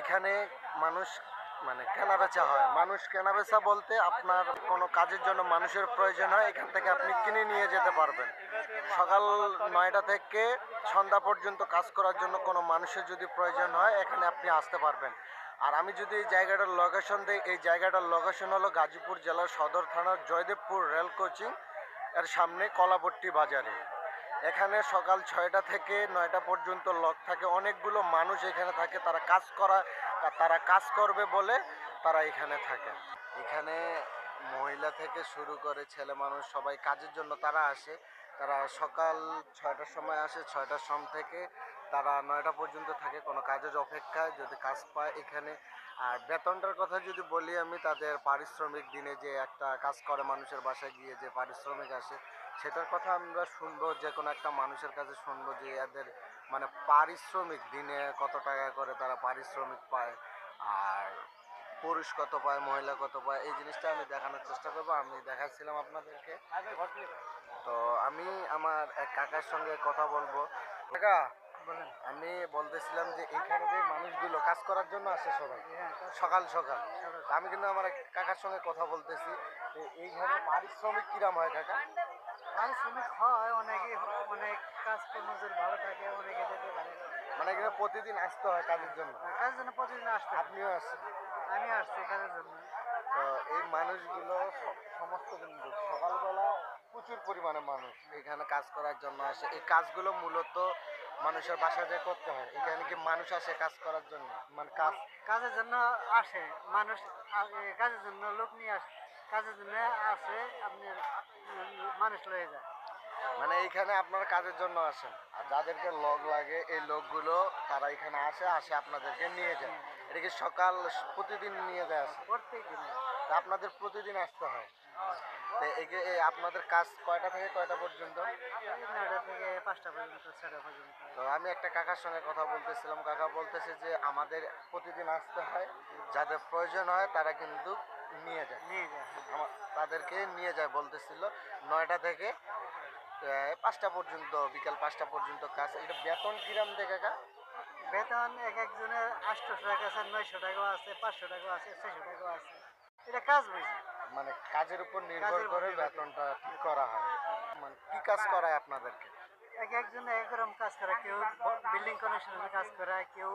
এখানে মানুষ মানে কেনাবেচা হয়। মানুষ কেনাবেচা বলতে আপনার কোনো কাজের জন্য মানুষের প্রয়োজন হয়, এখান থেকে আপনি কিনে নিয়ে যেতে পারবেন। সকাল 9টা থেকে সন্ধ্যা পর্যন্ত কাজ করার জন্য কোনো মানুষের যদি প্রয়োজন হয় এখানে আপনি আসতে পারবেন। আর আমি যদি এই জায়গাটার লোকেশন দিই, এই জায়গাটার লোকেশন হলো গাজীপুর জেলার সদর থানার জয়দেবপুর রেল কোচিং এর সামনে কলাপট্টি বাজারে। এখানে সকাল 6টা থেকে 9টা পর্যন্ত লক থাকে। অনেকগুলো মানুষ এখানে থাকে, তারা কাজ করবে বলে তারা এখানে থাকে। এখানে মহিলা থেকে শুরু করে ছেলে মানুষ সবাই কাজের জন্য তারা আসে। তারা সকাল 6টার সময় আসে, 6টার সময় থেকে তারা 9টা পর্যন্ত থাকে কোনো কাজের অপেক্ষায়, যদি কাজ পায় এখানে। আর বেতনটার কথা যদি বলি আমি, তাদের পারিশ্রমিক দিনে যে একটা কাজ করে মানুষের বাসায় গিয়ে যে পারিশ্রমিক আসে, সেটার কথা আমরা শুনবো, যে কোনো একটা মানুষের কাছে শুনবো যে এদের মানে পারিশ্রমিক দিনে কত টাকা করে তারা পারিশ্রমিক পায়, আর পুরুষ কত পায়, মহিলা কত পায়, এই জিনিসটা আমি দেখানোর চেষ্টা করবো। আমি দেখাচ্ছিলাম আপনাদেরকে। তো আমি আমার এক কাকার সঙ্গে কথা বলবো। কাকা, আমি বলতেছিলাম যে এইখানে যে মানুষগুলো কাজ করার জন্য আসে সবাই সকাল সকাল, আমি কিন্তু আমার এক কাকার সঙ্গে কথা বলতেছি। এইখানে পারিশ্রমিক কিরাম হয় কাকা? পারিশ্রমিক হয় অনেকে, অনেক কাজকর্ম যদি ভালো থাকে অনেকে যেতে পারে। মানে এখানে প্রতিদিন আসতে হয় কাজের জন্য? কাজের জন্য প্রতিদিন আসতে হয়। আপনিও আসছেন? আমি আসছি কাজের জন্য। তো এই মানুষগুলো সমস্ত কিন্তু সকালবেলা প্রচুর পরিমাণে মানুষ এখানে কাজ করার জন্য আসে। এই কাজগুলো মূলত মানুষের বাসায় যেয়ে করতে হয়। এখানে কি মানুষ আসে কাজ করার জন্য, মানে কাজের জন্য আসে মানুষ, কাজের জন্য লোক নিয়ে আসে, কাজের জন্য আসে আপনার মানুষ লয়ে যায়। মানে এইখানে আপনারা কাজের জন্য আসেন, আর যাদেরকে লগ লাগে এই লোকগুলো তারা এখানে আসে আপনাদেরকে নিয়ে যায়। এটা কি সকাল প্রতিদিন নিয়ে যায় আসে? প্রত্যেক দিন তা আপনাদের প্রতিদিন আসতে হয়। তো আপনাদের কাজ কয়টা থেকে কয়টা পর্যন্ত? 9টা থেকে 5টা পর্যন্ত, 6টা পর্যন্ত। তো আমি একটা কাকার সঙ্গে কথা বলতেছিলাম, কাকা বলতেছে যে আমাদের প্রতিদিন আসতে হয়, যাদের প্রয়োজন হয় তারা কিন্তু নিয়ে যায়। তাদেরকে নিয়ে যায় বলতেছিল। 9টা থেকে 5টা পর্যন্ত, বিকাল 5টা পর্যন্ত কাজ। এটা বেতন কিরাম দেয় কাকা? বেতন এক একজনের 800 টাকা আছে, 900 টাকাও আছে, 500 টাকাও আছে, 600 টাকাও আছে। এটা কাজ বুঝি, মানে কাজের উপর নির্ভর কাজের উপর করে নির্ভর করে। বেতনটা ঠিক করা হয়। মানে কি কাজ করায় আপনাদেরকে? এক একজন এক রকম কাজ করে, কেউ বিল্ডিং কনস্ট্রাকশনের কাজ করে, কেউ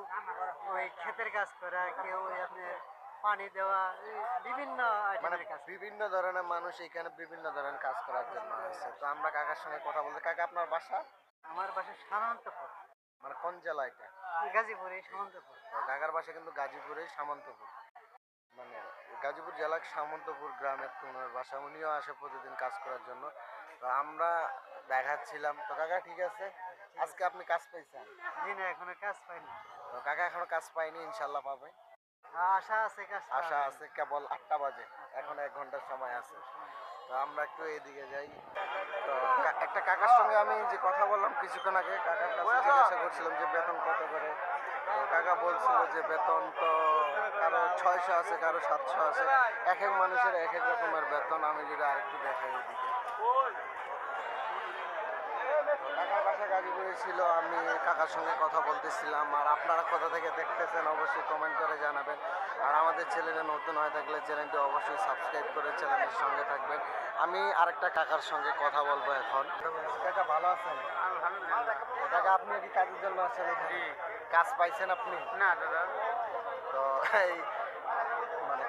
ওই ক্ষেতের কাজ করে, কেউ ওই আপনার পানি দেওয়া, এই বিভিন্ন মানে আইটেমের কাজ। বিভিন্ন ধরনের মানুষ এখানে বিভিন্ন ধরনের কাজ করার জন্য আসে। তো আমরা কাকার সঙ্গে কথা বলতে, কাকা আপনার বাসা? আমার বাসা সামন্তপুর, মানে কোন জেলা এটা? গাজীপুরে সামন্তপুর। তো কাকার বাসা কিন্তু গাজীপুরে সামন্তপুর, মানে গাজীপুর জেলার সামন্তপুর গ্রামের তোমার বাসা। উনিও আসে প্রতিদিন কাজ করার জন্য। তো আমরা দেখাচ্ছিলাম। তো কাকা ঠিক আছে, আজকে আপনি কাজ পেয়েছেন? জি না, এখনো কাজ পাইনি। তো কাকা এখনো কাজ পাইনি, ইনশাল্লাহ পাবে। আশা আছে, কাজ আশা আছে, কেবল 8টা বাজে, এখন 1 ঘন্টার সময় আছে। তো আমরা একটু এদিকে যাই। তো একটা কাকার সঙ্গে আমি যে কথা বললাম কিছুক্ষণ আগে, কাকার কাছে জিজ্ঞাসা করছিলাম যে বেতন কত করে। তো কাকা বলছিল যে বেতন তো কারো 600 আছে, কারো 700 আছে, এক এক মানুষের এক এক রকমের বেতন। আমি যদি আরেকটু দেখাই এদিকে, কাকার বাসা গাজীপুরে ছিল। আমি কাকার সঙ্গে কথা বলতেছিলাম। আর আপনারা কোথা থেকে দেখতেছেন অবশ্যই কমেন্ট করে জানাবেন। আর আমাদের চ্যানেলে নতুন হয়ে থাকলে চ্যানেলটি অবশ্যই সাবস্ক্রাইব করে চ্যানেলের সঙ্গে থাকবেন। আমি আরেকটা কাকার সঙ্গে কথা বলবো এখন। কাকা ভালো আছেন? কাকা আপনি কি কাজের জন্য আসছেন এখানে? কাজ পাইছেন আপনি? না দাদা। তো এই মানে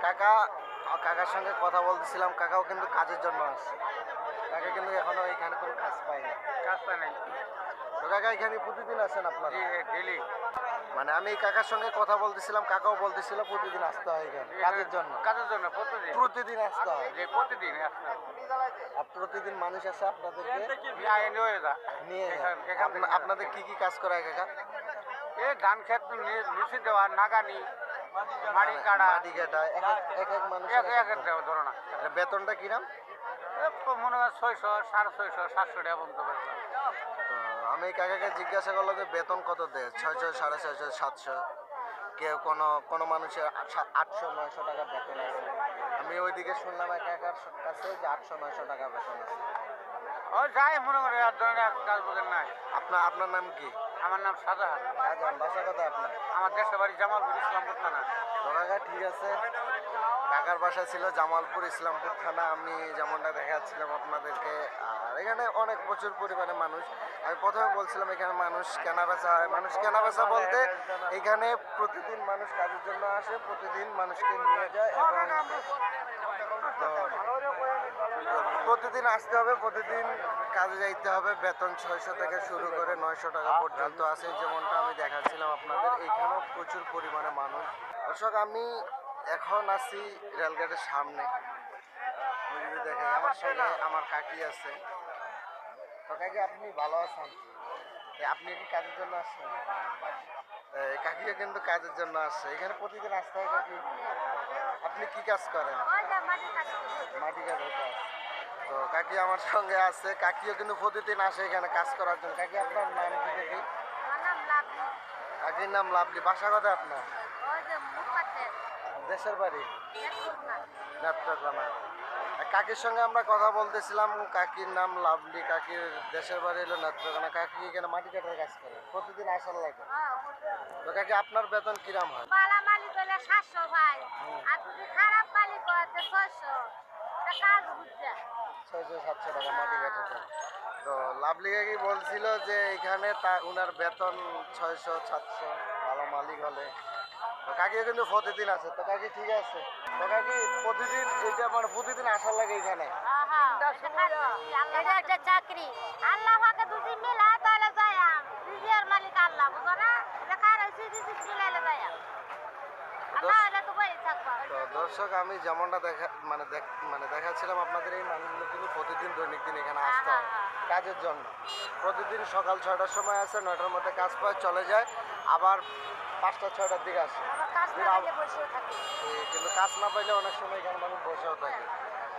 কাকার সঙ্গে কথা বলতেছিলাম, কাকাও কিন্তু কাজের জন্য আসছে। কাকা কিন্তু এখনো এখানে কোনো কাজ পায়নি। কাজ পাই নাই। তো কাকা এখানে প্রতিদিন আসেন আপনারা? ডেলি। মানে আমি এই কাকার সঙ্গে কথা বলতেছিলাম, কাকাও বলতেছিল প্রতিদিন আসতে হয় এখানে কাজের জন্য। কাজের জন্য প্রতিদিন প্রতিদিন আসতে হয়? প্রতিদিন আসতে হয়। আর প্রতিদিন মানুষ আসে আপনাদেরকে নিয়ে যায়? আপনাদের কি কি কাজ করায় কাকা? এই ধান ক্ষেত লুচি দেওয়া, নাগানি, মাড়ি কাটা, মাটি কাটা, এক এক মানুষ ধরো না। বেতনটা কিরাম? মনে হয় 600, 650, 700 টাকা পর্যন্ত বেতন। তো আমি এই কাকাকে জিজ্ঞাসা করলাম যে বেতন কত দেয়? 600, 650, 700, কেউ কোনো মানুষের 800, 900 টাকা বেতন আছে। আমি ওইদিকে শুনলাম এক কাকার কাছে যে 800, 900 টাকা বেতন আছে। ও যাই মনে করে আর ধরনের কাজ বোঝেন নাই। আপনার নাম কি? আমার নাম শাহজাহান। শাহজাহান, বাসা কোথায় আপনার? আমার দেশের বাড়ি জামালপুর ইসলামপুর থানা। তো কাকা ঠিক আছে, কাকার বাসা ছিল জামালপুর ইসলামপুর থানা। আমি যেমনটা দেখাচ্ছিলাম আপনাদেরকে, আর এখানে অনেক প্রচুর পরিমাণে মানুষ। আমি প্রথমে বলছিলাম এখানে মানুষ কেনা বেচা হয়। মানুষ কেনা বেচা বলতে এখানে প্রতিদিন মানুষ কাজের জন্য আসে, প্রতিদিন মানুষকে নিয়ে যায় এবং তো প্রতিদিন আসতে হবে, প্রতিদিন কাজে যাইতে হবে। বেতন 600 থেকে শুরু করে 900 টাকা পর্যন্ত আছে, যেমনটা আমি দেখাচ্ছিলাম আপনাদের। এইখানেও প্রচুর পরিমাণে মানুষ। দর্শক, আমি এখন আছি রেলগেটের সামনে। আমি যদি দেখেন আমার সঙ্গে আমার কাকি আছে। তো কাকি, আপনি ভালো আছেন? আপনি কি কাজের জন্য আসছেন? কাকিও কিন্তু কাজের জন্য আসছে। এখানে প্রতিদিন আসতে হয় কাকি। আপনি কি কাজ করেন? মাটি কাজের কাজ। তো কাকি আমার সঙ্গে আছে, কাকিও কিন্তু প্রতিদিন আসে এখানে কাজ করার জন্য। কাকি, আপনার নাম কি কাকি? কাকির নাম লাভলি। বাসা কোথায় আপনার? দেশের বাড়ি নেত্রকোনা। কাকির সঙ্গে আমরা কথা বলতেছিলাম, কাকির নাম লাভলি, কাকির দেশের বাড়ি হলো নেত্রকোনা। কাকি এখানে মাটি কাটার কাজ করে, প্রতিদিন আসার লাগে। তো কাকি, আপনার বেতন কিরাম হয়? বালা মালিক হলে 700 ভাই, আর যদি খারাপ মালিক হয় তো 600। তা কাজ বুঝছে 600-700 টাকা মাটি কাটাতে। তো লাভলি কাকি বলছিল যে এখানে উনার বেতন 600-700 ভালো মালিক হলে। তো কাকিও কিন্তু প্রতিদিন আছে। তো কাকি ঠিক আছে। তো কাকি প্রতিদিন এটা মানে প্রতিদিন আসার লাগে এখানে। এটা একটা চাকরি, আল্লাহ পাকে দুদিন মিলা তাহলে যায়াম। রিজিয়ার মালিক আল্লাহ, বুঝো না? লেখা রয়েছে রিজিক মিলাইলে যায়াম, আল্লাহ হলে তো বই থাকবা। তো দর্শক, আমি যেমনটা দেখাচ্ছিলাম আপনাদের, এই মানুষগুলো কিন্তু প্রতিদিন দৈনিক দিন এখানে আসতে হয় কাজের জন্য। প্রতিদিন সকাল 6টার সময় আসে, 9টার মধ্যে কাজ পায় চলে যায়, আবার 5টা-6টার দিকে আসে। আবার কাজ না পাইলে বসেও থাকে। কিন্তু কাজ না পাইলে অনেক সময় এখানে মানুষ বসেও থাকে।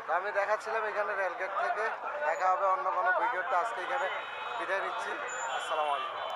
তো আমি দেখাচ্ছিলাম এখানে রেলগেট থেকে। দেখা হবে অন্য কোনো ভিডিওতে। আজকে এখানে বিদায় নিচ্ছি। আসসালামু আলাইকুম।